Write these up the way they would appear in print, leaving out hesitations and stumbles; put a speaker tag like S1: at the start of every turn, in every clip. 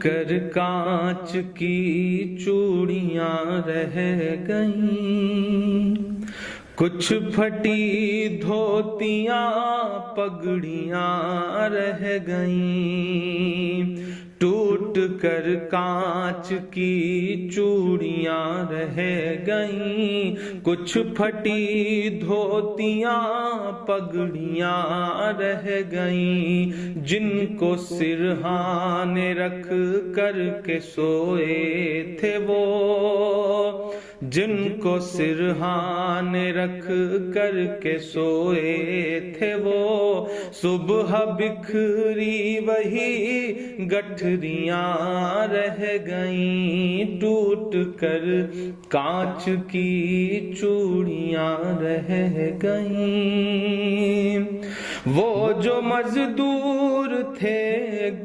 S1: کر کانچ کی چوڑیاں رہ گئیں، کچھ پھٹی دھوتیاں پگڑیاں رہ گئیں، ٹوٹ کر کانچ کی چوڑیاں رہ گئیں، کچھ پھٹی دھوتیاں پگڑیاں رہ گئیں، جن کو سرہانے رکھ کر کے سوئے تھے وہ، جن کو سرہانے رکھ کر کے سوئے تھے وہ، صبح بکھری وہی گٹھریاں رہ گئیں، ٹوٹ کر کانچ کی چوڑیاں رہ گئیں۔ وہ جو مزدور تھے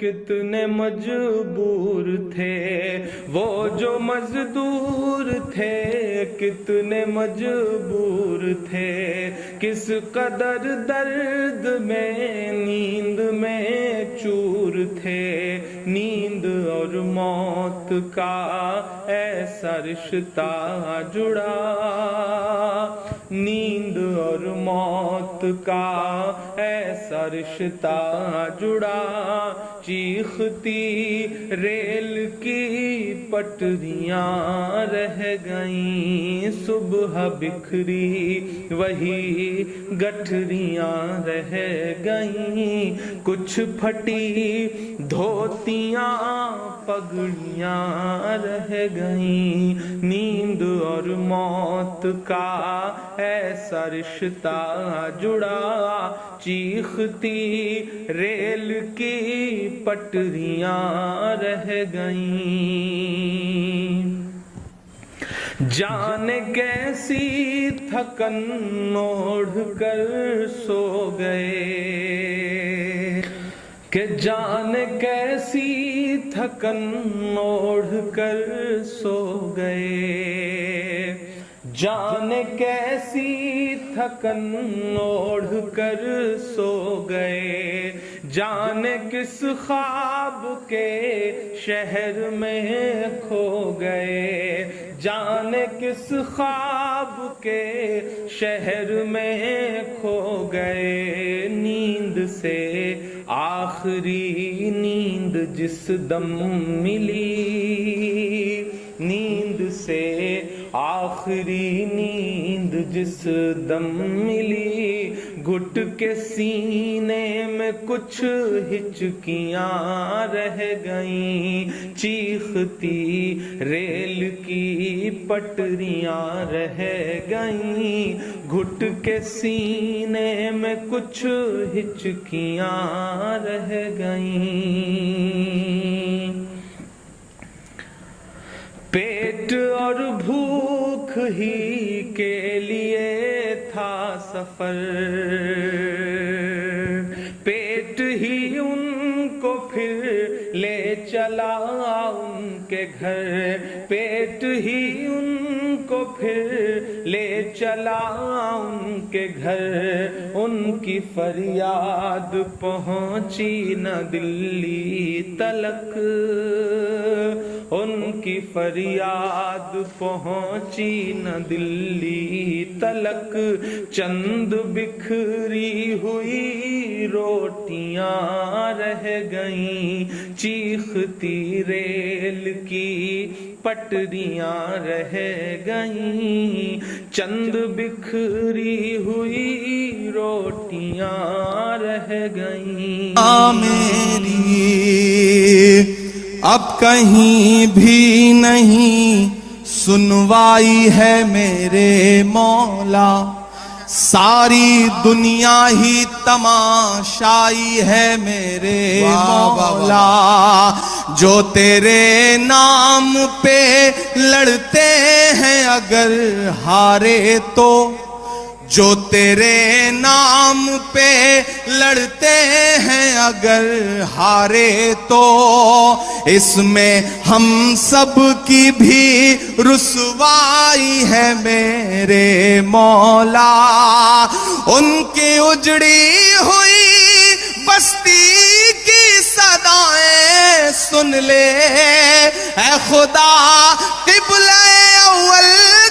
S1: کتنے مجبور تھے، وہ جو مزدور تھے کتنے مجبور تھے، کس قدر درد میں نیند میں چور تھے، نیند اور موت کا ایسا رشتہ جڑا، نیند اور موت کا ایسا رشتہ جڑا، چیختی ریل کی پٹریاں رہ گئیں، صبح بکھری وہی گٹھریاں رہ گئیں، کچھ پھٹی دھوتیاں پگڑیاں رہ گئیں، نیند اور موت کا ایسا رشتہ جڑا، چیختی ریل کی پٹریاں رہ گئیں، جانے کیسی تھکن اوڑھ کر سو گئے، کہ جانے کیسی تھکن اوڑھ کر سو گئے، جانے کیسی تھکن اوڑھ کر سو گئے، جانے کس خواب کے شہر میں کھو گئے، جانے کس خواب کے شہر میں کھو گئے، نیند سے آخری نیند جس دم ملی، نیند سے آخری نیند جس دم ملی، گھٹ کے سینے میں کچھ ہچکیاں رہ گئیں، چیختی ریل کی پٹریاں رہ گئیں، گھٹ کے سینے میں کچھ ہچکیاں رہ گئیں، پیٹ اور بھوک ہی کے لیے تھا سفر، پیٹ ہی ان کو پھر لے چلا ان کے گھر، پیٹ ہی ان کو پھر لے چلا ان کے گھر، ان کی فریاد پہنچی نہ دلی تلک، ان کی فریاد پہنچی نہ دلی تلک، چند بکھری ہوئی روٹیاں رہ گئیں، چیختی ریل کی پٹریاں رہ گئیں، چند بکھری ہوئی روٹیاں رہ گئیں،
S2: میری اب کہیں بھی نہیں سنوائی ہے میرے مولا، ساری دنیا ہی تماشائی ہے میرے مولا، جو تیرے نام پہ لڑتے ہیں اگر ہارے تو، جو تیرے نام پہ لڑتے ہیں اگر ہارے تو، اس میں ہم سب کی بھی رسوائی ہے میرے مولا، ان کی اجڑی ہوئی بستی کی صدا दुआएं सुन ले, ऐ खुदा क़िबला अव्वल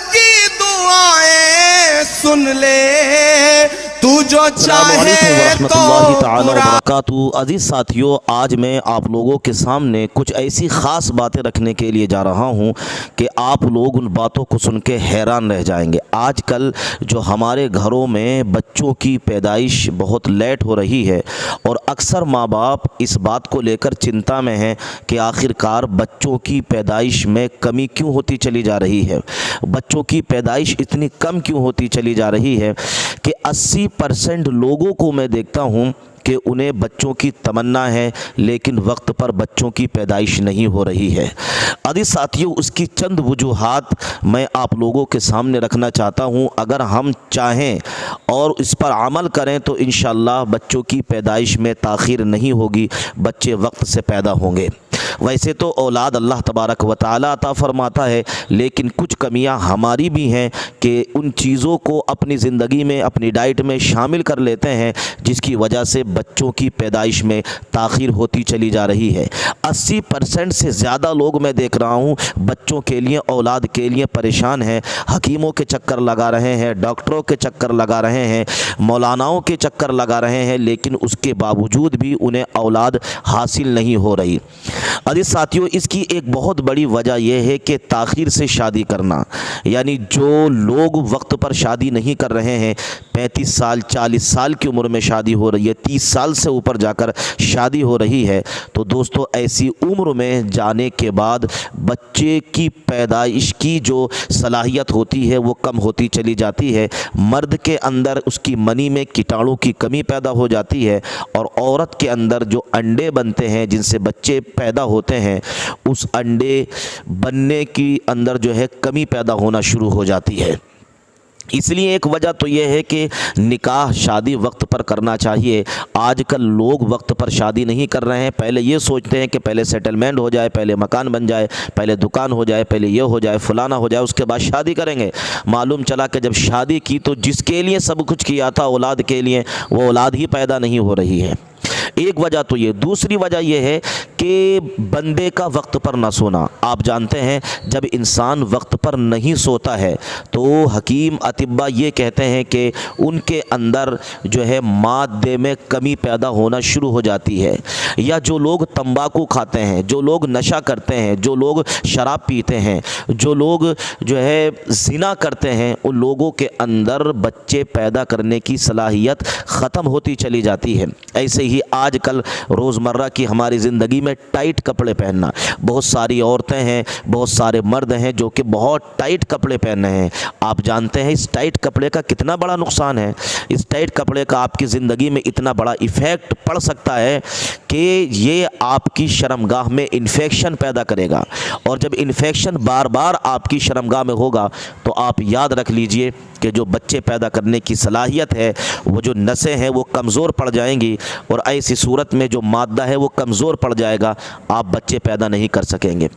S2: की दुआएं सुन ले, तू जो चाहे तो
S3: वबरकातुहू। अजीज साथियों, आज मैं आप लोगों के सामने कुछ ऐसी ख़ास बातें रखने के लिए जा रहा हूं कि आप लोग उन बातों को सुन के हैरान रह जाएंगे। आजकल जो हमारे घरों में बच्चों की पैदाइश बहुत लेट हो रही है और अक्सर माँ बाप इस बात को लेकर चिंता में हैं कि आखिरकार बच्चों की पैदाइश में कमी क्यों होती चली जा रही है, बच्चों की पैदाइश इतनी कम क्यों होती चली जा रही है कि 80% लोगों को मैं देखता हूँ कि उन्हें बच्चों की तमन्ना है लेकिन वक्त पर बच्चों की पैदाइश नहीं हो रही है। अजीज साथियों, उसकी चंद वजूहात मैं आप लोगों के सामने रखना चाहता हूं। अगर हम चाहें और इस पर अमल करें तो इंशाअल्लाह बच्चों की पैदाइश में ताख़ीर नहीं होगी, बच्चे वक्त से पैदा होंगे। वैसे तो औलाद अल्लाह तबारक व तआला अता फरमाता है, लेकिन कुछ कमियां हमारी भी हैं कि उन चीज़ों को अपनी ज़िंदगी में, अपनी डाइट में शामिल कर लेते हैं जिसकी वजह से बच्चों की पैदाइश में ताख़ीर होती चली जा रही है। 80% से ज़्यादा लोग मैं देख रहा हूँ बच्चों के लिए, औलाद के लिए परेशान हैं, हकीमों के चक्कर लगा रहे हैं, डॉक्टरों के चक्कर लगा रहे हैं, मौलानाओं के चक्कर लगा रहे हैं, लेकिन उसके बावजूद भी उन्हें औलाद हासिल नहीं हो रही। अजीज साथियों, इसकी एक बहुत बड़ी वजह यह है कि ताख़ीर से शादी करना, यानी जो लोग वक्त पर शादी नहीं कर रहे हैं, 35 साल 40 साल की उम्र में शादी हो रही है, 30 साल से ऊपर जाकर शादी हो रही है, तो दोस्तों ऐसी उम्र में जाने के बाद बच्चे की पैदाइश की जो सलाहियत होती है वो कम होती चली जाती है। मर्द के अंदर उसकी मनी में कीटाणु की कमी पैदा हो जाती है और औरत के अंदर जो अंडे बनते हैं जिनसे बच्चे पैदा होते हैं, उस अंडे बनने की अंदर जो है कमी पैदा होना शुरू हो जाती है। इसलिए एक वजह तो यह है कि निकाह शादी वक्त पर करना चाहिए। आजकल लोग वक्त पर शादी नहीं कर रहे हैं। पहले ये सोचते हैं कि पहले सेटलमेंट हो जाए, पहले मकान बन जाए, पहले दुकान हो जाए, पहले ये हो जाए, फलाना हो जाए, उसके बाद शादी करेंगे। मालूम चला कि जब शादी की तो जिसके लिए सब कुछ किया था औलाद के लिए, वो औलाद ही पैदा नहीं हो रही है। एक वजह तो ये। दूसरी वजह यह है कि बंदे का वक्त पर ना सोना। आप जानते हैं जब इंसान वक्त पर नहीं सोता है तो हकीम अतिब्बा ये कहते हैं कि उनके अंदर जो है मादे में कमी पैदा होना शुरू हो जाती है। या जो लोग तंबाकू खाते हैं, जो लोग नशा करते हैं, जो लोग शराब पीते हैं, जो लोग जो है ज़िना करते हैं, उन लोगों के अंदर बच्चे पैदा करने की सलाहियत ख़त्म होती चली जाती है। ऐसे ही आजकल रोज़मर्रा की हमारी ज़िंदगी में टाइट कपड़े पहनना, बहुत सारी औरतें हैं, बहुत सारे मर्द हैं जो कि बहुत टाइट कपड़े पहन रहे हैं। आप जानते हैं इस टाइट कपड़े का कितना बड़ा नुकसान है। इस टाइट कपड़े का आपकी ज़िंदगी में इतना बड़ा इफ़ेक्ट पड़ सकता है कि ये आपकी शर्मगाह में इन्फेक्शन पैदा करेगा, और जब इन्फेक्शन बार बार आपकी शर्मगाह में होगा तो आप याद रख लीजिए कि जो बच्चे पैदा करने की सलाहियत है, वो जो नसें हैं वो कमज़ोर पड़ जाएंगी, और ऐसी सूरत में जो मादा है वो कमज़ोर पड़ जाएगा, आप बच्चे पैदा नहीं कर सकेंगे।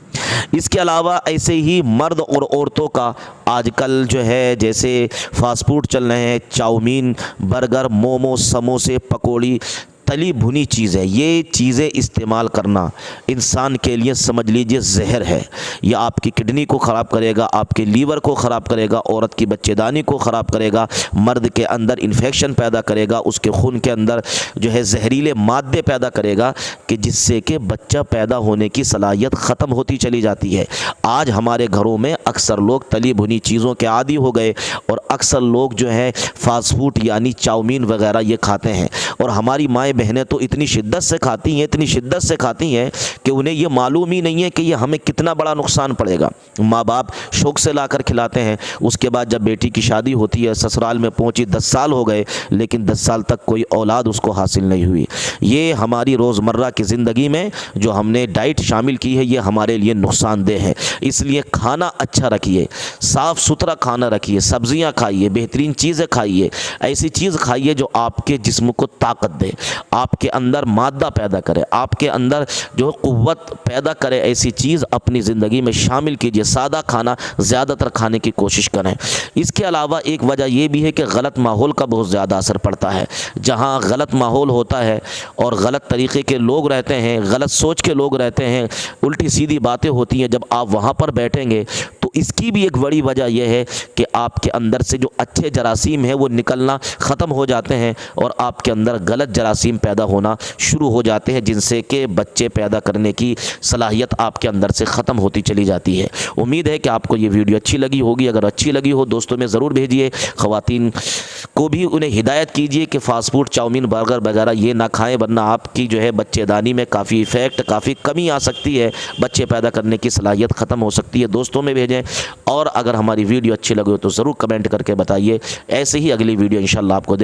S3: इसके अलावा ऐसे ही मर्द और औरतों का आजकल जो है जैसे फास्ट फूड चल रहे हैं, चाउमीन, बर्गर, मोमो, समोसे, पकौड़ी, तली भुनी चीज़ है, ये चीज़ें इस्तेमाल करना इंसान के लिए समझ लीजिए जहर है। यह आपकी किडनी को ख़राब करेगा, आपके लीवर को ख़राब करेगा, औरत की बच्चेदानी को ख़राब करेगा, मर्द के अंदर इन्फेक्शन पैदा करेगा, उसके खून के अंदर जो है जहरीले मादे पैदा करेगा कि जिससे कि बच्चा पैदा होने की सलाहियत ख़त्म होती चली जाती है। आज हमारे घरों में अक्सर लोग तली भुनी चीज़ों के आदी हो गए और अक्सर लोग जो है फास्ट फूड यानी चाउमीन वगैरह ये खाते हैं, और हमारी माएँ बहनें तो इतनी शिद्दत से खाती हैं, इतनी शिद्दत से खाती हैं कि उन्हें ये मालूम ही नहीं है कि ये हमें कितना बड़ा नुकसान पड़ेगा। माँ बाप शौक़ से लाकर खिलाते हैं, उसके बाद जब बेटी की शादी होती है, ससुराल में पहुंची, 10 साल हो गए लेकिन 10 साल तक कोई औलाद उसको हासिल नहीं हुई। ये हमारी रोज़मर्रा की ज़िंदगी में जो हमने डाइट शामिल की है ये हमारे लिए नुकसानदेह है। इसलिए खाना अच्छा रखिए, साफ़ सुथरा खाना रखिए, सब्ज़ियाँ खाइए, बेहतरीन चीज़ें खाइए, ऐसी चीज़ खाइए जो आपके जिस्म को ताकत दे, آپ کے اندر مادہ پیدا کرے، آپ کے اندر جو قوت پیدا کرے، ایسی چیز اپنی زندگی میں شامل کیجئے۔ سادہ کھانا زیادہ تر کھانے کی کوشش کریں۔ اس کے علاوہ ایک وجہ یہ بھی ہے کہ غلط ماحول کا بہت زیادہ اثر پڑتا ہے۔ جہاں غلط ماحول ہوتا ہے اور غلط طریقے کے لوگ رہتے ہیں، غلط سوچ کے لوگ رہتے ہیں، الٹی سیدھی باتیں ہوتی ہیں، جب آپ وہاں پر بیٹھیں گے تو اس کی بھی ایک بڑی وجہ یہ ہے کہ آپ کے اندر سے جو اچھے جراثیم ہیں وہ نکلنا ختم ہو جاتے ہیں اور آپ کے اندر غلط جراثیم پیدا ہونا شروع ہو جاتے ہیں، جن سے کہ بچے پیدا کرنے کی صلاحیت آپ کے اندر سے ختم ہوتی چلی جاتی ہے۔ امید ہے کہ آپ کو یہ ویڈیو اچھی لگی ہوگی۔ اگر اچھی لگی ہو دوستوں میں ضرور بھیجیے، خواتین کو بھی انہیں ہدایت کیجیے کہ فاسٹ فوڈ، چاؤمین، برگر وغیرہ یہ نہ کھائیں، ورنہ آپ کی جو ہے بچے دانی میں کافی ایفیکٹ، کافی کمی آ سکتی ہے، بچے پیدا کرنے کی صلاحیت ختم ہو سکتی ہے۔ دوستوں میں بھیجیں، اور اگر ہماری ویڈیو اچھی لگی ہو تو ضرور کمنٹ کر کے بتائیے۔ ایسے ہی اگلی ویڈیو انشاءاللہ آپ کو دیں گے۔